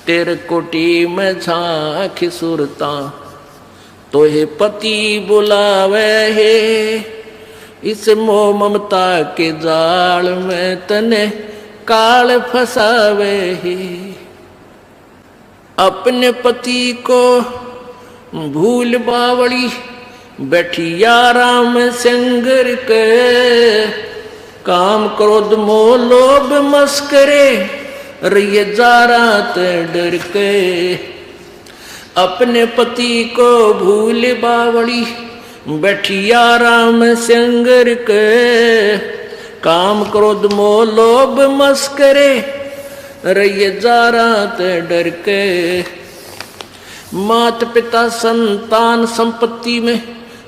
तेरे कोटी में झांक सुरता तोहे पति बुलावे है। इस मोह ममता के जाल में तने काल फसावे है। अपने पति को भूल बावली बैठी याराम संगर के। काम क्रोध मोह लोभ मस्करे रहिए जा रात डर के। अपने पति को भूल बावली बैठी आराम संगर के। काम क्रोध मोह लोभ मस्करे रहिए जा रात डर के। मात पिता संतान संपत्ति में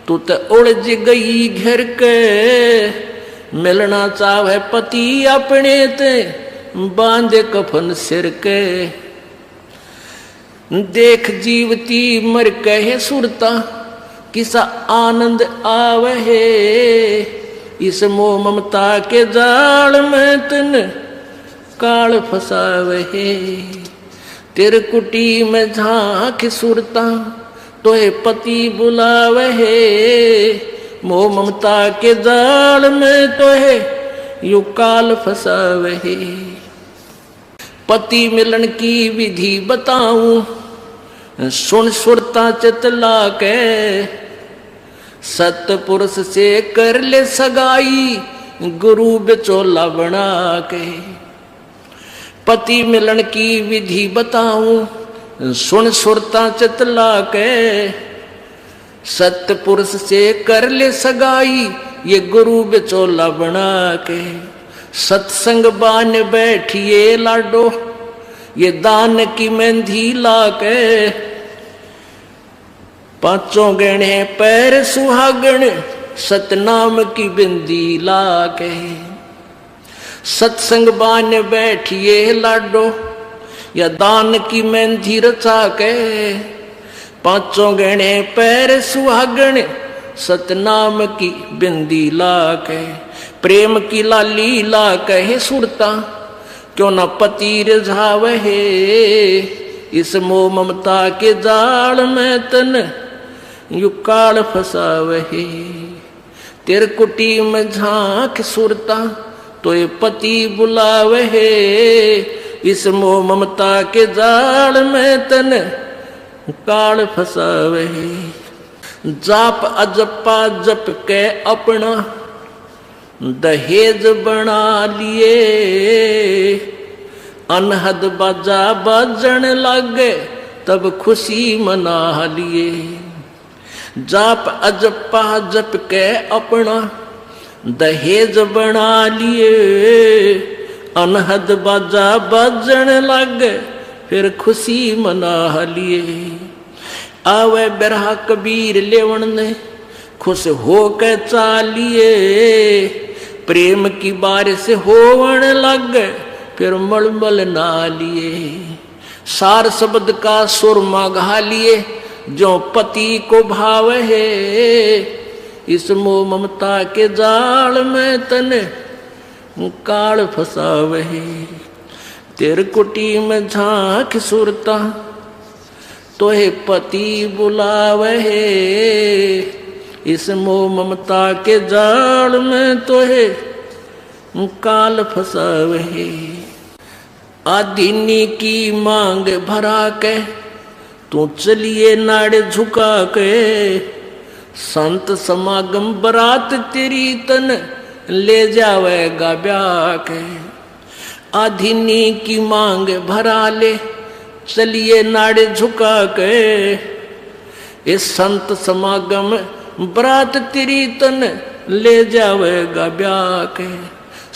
तू तो उलझ गई घर के। मिलना चाहे पति अपने ते बांधे कफन सिर के। देख जीवती मर कहे सुरता किसा आनंद आवे। इस मोह ममता के जाल में तन काल फसावे। तेरे कुटी में झांक सुरता तोहे पति बुलावे। मोह ममता के जाल में तोहे यू काल फसावे। पति मिलन की विधि बताऊं सुन सुरता चितला के। सतपुरुष से कर ले सगाई गुरु बिचौला बना के। पति मिलन की विधि बताऊं सुन सुरता चितला के। सतपुरुष से कर ले सगाई ये गुरु बिचौला बना के। सत्संग बान बैठिए लाडो ये दान की मेहंदी लाके। पांचों गहने पैर सुहागण सतनाम की बिंदी लाके। सत्संग बान बैठिए लाडो या दान की मेहंदी रचा के। पांचों गहने पैर सुहागण सतनाम की बिंदी लाके। प्रेम की लाली ला कहे सुरता क्यों न पति रिझावे। इस मोह ममता के जाल में तन यू काल फसावे। तेरे कुटी में झांक सुरता तो ये पति बुलावे। इस मोह ममता के जाल में तन काल फसावे। जाप अजपा जप के अपना दहेज बना लिए। अनहद बाजा बाजन लगे तब खुशी मना लिए। जाप अजपा जप के अपना दहेज बना लिए। अनहद बाजा बाजन लगे फिर खुशी मना लिए। आवे बिरहा कबीर लेवन ने खुश हो के चालिए। प्रेम की बारिश होवन लग फिर मलमल ना लिए। सार शब्द का सुरमा गा लिए जो पति को भाव है। इस मोह ममता के जाल में तने काल फसावे। तेरे कुटी में झांक सुरता तोहे पति बुलावे। इस मोह ममता के जाल में तोहे काल फसावे। आदीनी की मांग भरा के तू चलिए नाड़े झुका के। संत समागम बरात तेरी तन ले जावेगा ब्याह के। आदीनी की मांग भरा ले चलिए नाड़े झुका के। इस संत समागम बरात तेरी तन ले जावेगा ब्याह के।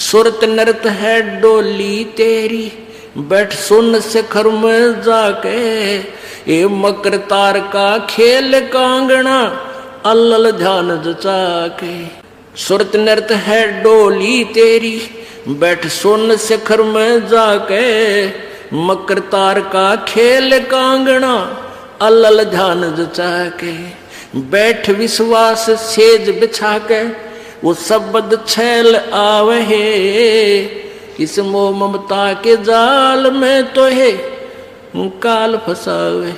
सुरत नृत है डोली तेरी बैठ सुन शिखर में जाके। ये मकर तार का खेल कांगना अल्लल ध्यान जचा के। सुरत नृत है डोली तेरी बैठ सुन शिखर में जाके। मकर तार का खेल कांगना अल्लल ध्यान जचा के। बैठ विश्वास सेज बिछा के वो शब्द छैल आवे। इस मोह ममता के जाल में तो है काल फसावे।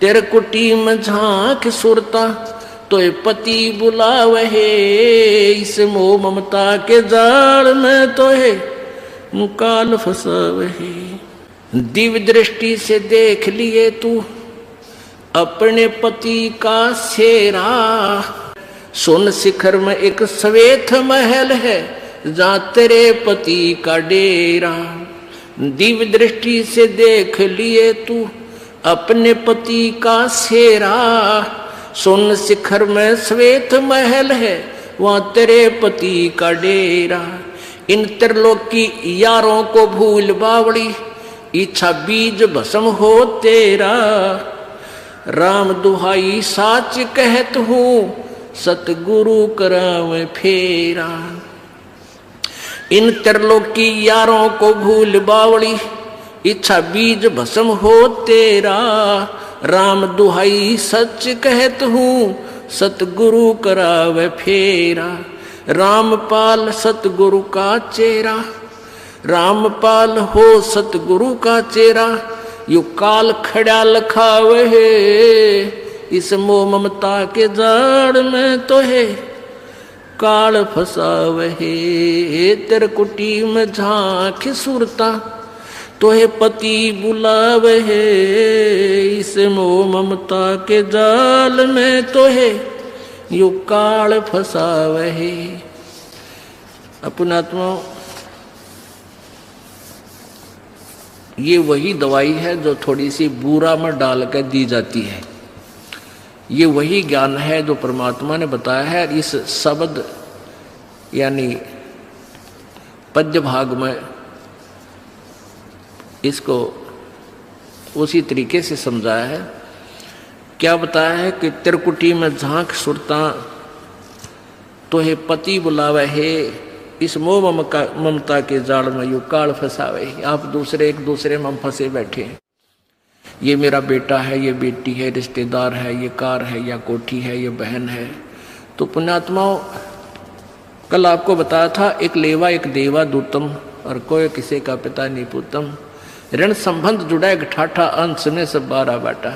तेरे कुटी में झांक सुरता तो पति बुलावे। इस मोह ममता के जाल में तो है काल फसावे। दिव्य दृष्टि से देख लिए तू अपने पति का सेरा। सुन शिखर में एक श्वेत महल है जहाँ तेरे पति का डेरा। दिव्य दृष्टि से देख लिए तू अपने पति का सेरा। सुन शिखर में श्वेत महल है वहाँ तेरे पति का डेरा। इन त्रिलोकी यारों को भूल बावड़ी इच्छा बीज भस्म हो तेरा। राम दुहाई साच कहत हूँ सतगुरु करावे फेरा। इन त्रिलोकी यारों को भूल बावड़ी इच्छा बीज भस्म हो तेरा। राम दुहाई सच कहत हूँ सतगुरु करावे फेरा। रामपाल सतगुरु का चेहरा। रामपाल हो सतगुरु का चेहरा। यू काल खड़ा लखावे है इस मोह ममता के जाड़ में तो है काल फसावे। तेरे कुटी में झांक सुरता तो है पति बुलावे। इस मोह ममता के जाल में तो है यू काल फसावे। अपनात्मा ये वही दवाई है जो थोड़ी सी बूरा में डाल कर दी जाती है। ये वही ज्ञान है जो परमात्मा ने बताया है। इस शब्द यानी पद्य भाग में इसको उसी तरीके से समझाया है। क्या बताया है कि त्रिकुटी में झांक सुरता तो है पति बुलावे है इस मोह ममता के जाल में यू काल फसावे। आप एक दूसरे में फंसे बैठे हैं। ये मेरा बेटा है, ये बेटी है, रिश्तेदार है, ये कार है या कोठी है, ये बहन है। तो पुण्यात्माओं कल आपको बताया था एक लेवा एक देवा दूतम और कोई किसी का पिता नहीं पूतम। ऋण संबंध जुड़ा एक ठाठा अंश में सब बारह बाटा।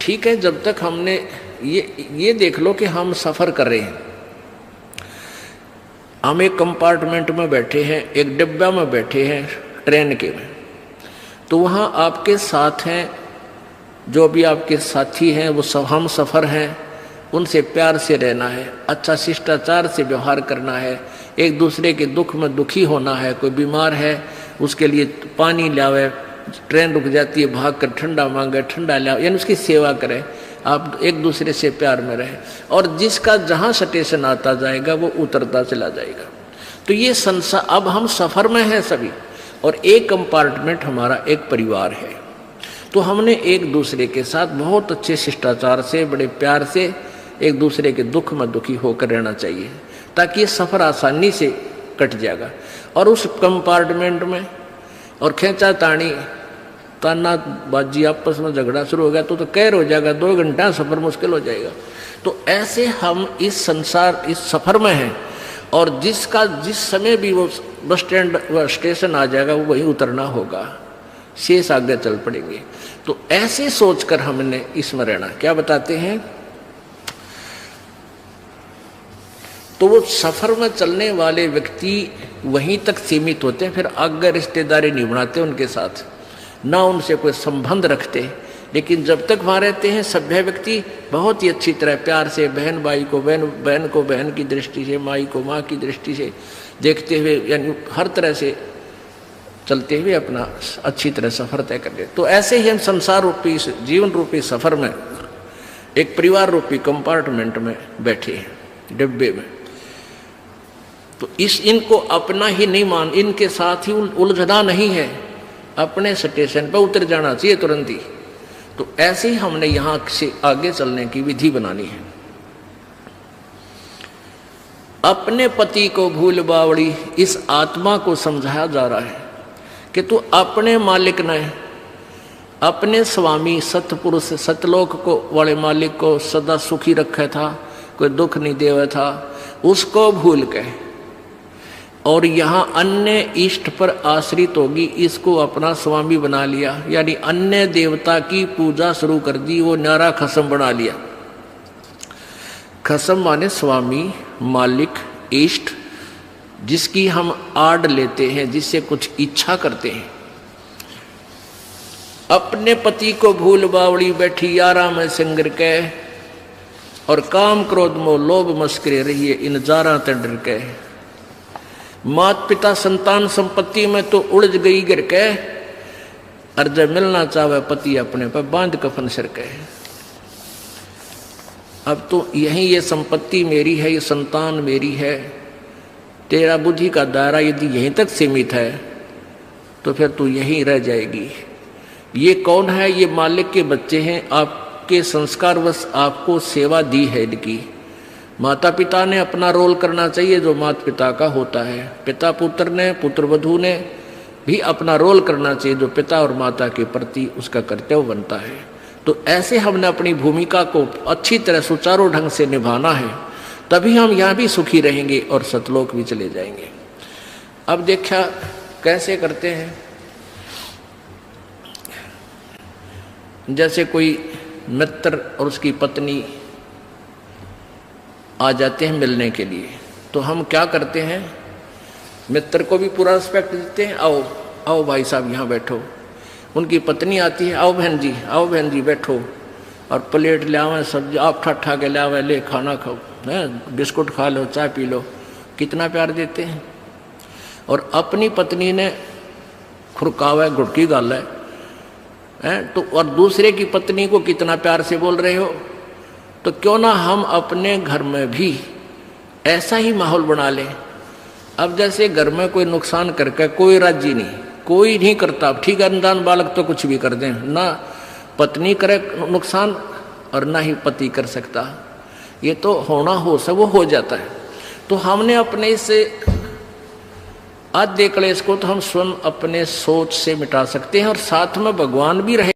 ठीक है, जब तक हमने ये देख लो कि हम सफर कर रहे हैं। हम एक कंपार्टमेंट में बैठे हैं, एक डिब्बा में बैठे हैं ट्रेन के में। तो वहाँ आपके साथ हैं जो भी आपके साथी हैं, वो सब हम सफ़र हैं। उनसे प्यार से रहना है, अच्छा शिष्टाचार से व्यवहार करना है, एक दूसरे के दुख में दुखी होना है। कोई बीमार है उसके लिए पानी लावे, ट्रेन रुक जाती है भाग कर ठंडा मांगे, ठंडा लावे, यानी उसकी सेवा करें। आप एक दूसरे से प्यार में रहें और जिसका जहाँ स्टेशन आता जाएगा वो उतरता चला जाएगा। तो ये संसार, अब हम सफ़र में हैं सभी और एक कंपार्टमेंट हमारा एक परिवार है। तो हमने एक दूसरे के साथ बहुत अच्छे शिष्टाचार से, बड़े प्यार से एक दूसरे के दुख में दुखी होकर रहना चाहिए ताकि ये सफ़र आसानी से कट जाएगा। और उस कंपार्टमेंट में और खींचा तानी ताना बाजी आपस में झगड़ा शुरू हो गया तो कहर हो जाएगा, 2 घंटा सफ़र मुश्किल हो जाएगा। तो ऐसे हम इस संसार इस सफ़र में हैं और जिसका जिस समय भी वो बस स्टैंड व स्टेशन आ जाएगा वो वहीं उतरना होगा, शेष आगे चल पड़ेंगे। तो ऐसे सोचकर हमने इसमें रहना। क्या बताते हैं, तो वो सफ़र में चलने वाले व्यक्ति वहीं तक सीमित होते हैं, फिर आगे रिश्तेदारी नहीं बनाते उनके साथ, ना उनसे कोई संबंध रखते। लेकिन जब तक वहाँ रहते हैं सभ्य व्यक्ति बहुत ही अच्छी तरह प्यार से बहन भाई को बहन को बहन की दृष्टि से, माई को माँ की दृष्टि से देखते हुए, यानी हर तरह से चलते हुए अपना अच्छी तरह सफ़र तय कर ले। तो ऐसे ही हम संसार रूपी जीवन रूपी सफ़र में एक परिवार रूपी कंपार्टमेंट में बैठे हैं डिब्बे में। तो इनको अपना ही नहीं मान, इनके साथ ही उलझना नहीं है, अपने स्टेशन पर उतर जाना चाहिए तुरंत ही। तो ऐसे ही हमने यहाँ से आगे चलने की विधि बनानी है। अपने पति को भूल बावड़ी, इस आत्मा को समझाया जा रहा है कि तू अपने मालिक न, अपने स्वामी सतपुरुष सतलोक को वाले मालिक को सदा सुखी रखा था, कोई दुख नहीं देवा था, उसको भूल के और यहाँ अन्य इष्ट पर आश्रित होगी, इसको अपना स्वामी बना लिया, यानी अन्य देवता की पूजा शुरू कर दी, वो न्यारा खसम बना लिया। खसम माने स्वामी, मालिक, इष्ट, जिसकी हम आड़ लेते हैं, जिससे कुछ इच्छा करते हैं। अपने पति को भूल बावड़ी बैठी यारा में सिंगर के, और काम क्रोध मोह लोभ मस्करे रहिए इन जारा तंडर के। मात पिता संतान संपत्ति में तो उलझ गई गिर के, और जब मिलना चाहे पति अपने पर बांध कफन सिर के। अब तो यही ये संपत्ति मेरी है, ये संतान मेरी है, तेरा बुद्धि का दायरा यदि यहीं तक सीमित है तो फिर तू यहीं रह जाएगी। ये कौन है? ये मालिक के बच्चे हैं, आपके संस्कारवश आपको सेवा दी है इनकी। माता पिता ने अपना रोल करना चाहिए जो माता पिता का होता है, पिता पुत्र ने, पुत्र वधू ने भी अपना रोल करना चाहिए जो पिता और माता के प्रति उसका कर्तव्य बनता है। तो ऐसे हमने अपनी भूमिका को अच्छी तरह सुचारू ढंग से निभाना है, तभी हम यहाँ भी सुखी रहेंगे और सतलोक भी चले जाएंगे। अब देखा कैसे करते हैं, जैसे कोई मित्र और उसकी पत्नी आ जाते हैं मिलने के लिए, तो हम क्या करते हैं, मित्र को भी पूरा रिस्पेक्ट देते हैं, आओ आओ भाई साहब यहाँ बैठो। उनकी पत्नी आती है, आओ बहन जी बैठो, और प्लेट ले आवे, सब्जी आप ठा के ले आवे, ले खाना खाओ, बिस्कुट खा लो, चाय पी लो। कितना प्यार देते हैं। और अपनी पत्नी ने खुरकावा गुड़की गाल है तो, और दूसरे की पत्नी को कितना प्यार से बोल रहे हो। तो क्यों ना हम अपने घर में भी ऐसा ही माहौल बना लें। अब जैसे घर में कोई नुकसान करके कोई राजी नहीं, कोई नहीं करता, ठीक है, अनजान बालक तो कुछ भी कर दें, ना पत्नी करे नुकसान और ना ही पति कर सकता, ये तो होना हो सब वो हो जाता है। तो हमने अपने इससे आद्य क्लेश को तो हम स्वयं अपने सोच से मिटा सकते हैं, और साथ में भगवान भी रहे।